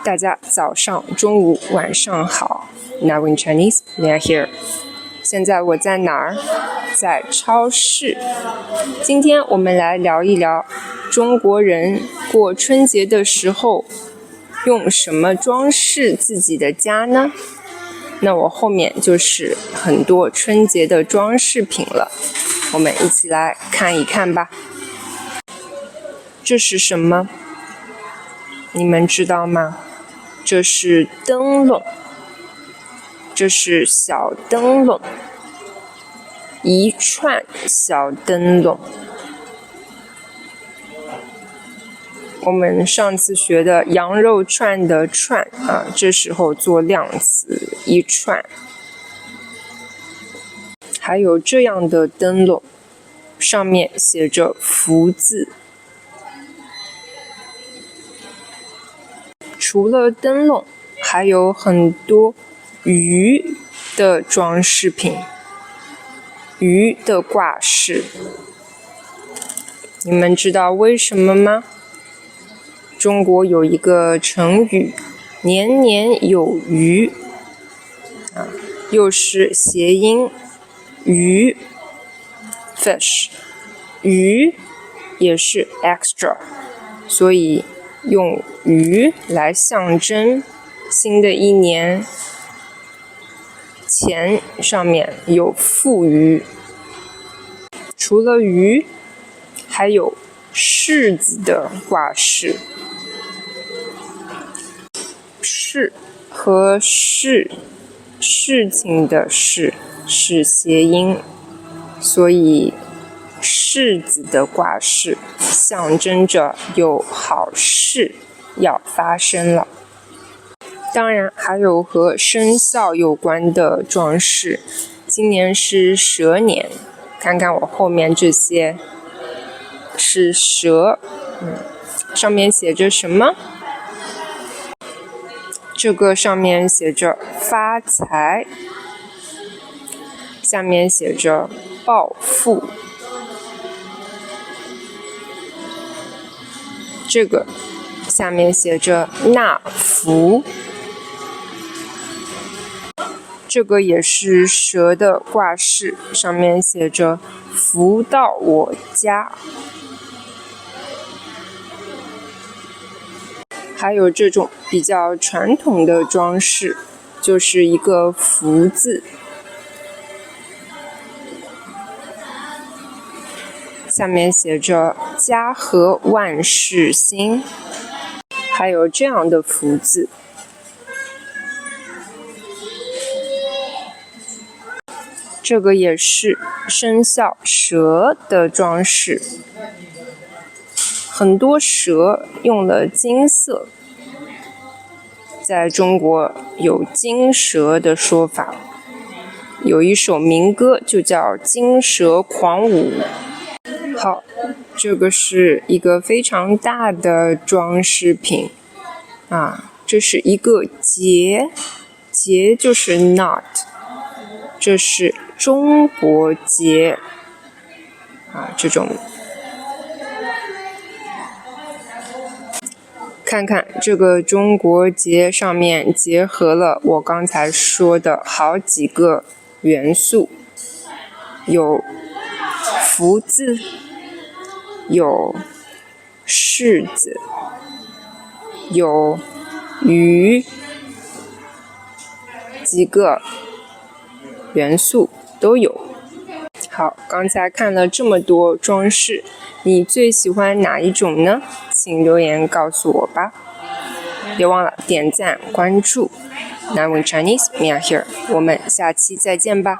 大家早上、中午、晚上好。Now in Chinese, we are here. 现在我在哪儿？在超市。今天我们来聊一聊中国人过春节的时候用什么装饰自己的家呢？那我后面就是很多春节的装饰品了，我们一起来看一看吧。这是什么？你们知道吗？这是灯笼，这是小灯笼，一串小灯笼。我们上次学的羊肉串的串啊，这时候做量词，一串。还有这样的灯笼，上面写着福字。除了灯笼，还有很多鱼的装饰品，鱼的挂饰。你们知道为什么吗？中国有一个成语，年年有余，又是谐音鱼 fish， 鱼也是 extra， 所以用鱼来象征新的一年，钱上面有富余。除了鱼，还有柿子的挂饰。柿和事情的事是谐音，所以柿子的挂饰象征着有好事要发生了。当然还有和生肖有关的装饰，今年是蛇年，看看我后面这些是蛇，上面写着什么？这个上面写着发财，下面写着暴富，这个下面写着纳福，这个也是蛇的挂饰，上面写着福到我家。还有这种比较传统的装饰，就是一个福字，下面写着家和万事兴。还有这样的福字，这个也是生肖蛇的装饰，很多蛇用了金色，在中国有金蛇的说法，有一首民歌就叫金蛇狂舞。好，这个是一个非常大的装饰品这是一个结，结就是 knot， 这是中国结这种。看看这个中国结上面结合了我刚才说的好几个元素，有福字，有柿子，有鱼，几个元素都有。好，刚才看了这么多装饰，你最喜欢哪一种呢？请留言告诉我吧。别忘了点赞关注。Now in Chinese, we are here. 我们下期再见吧。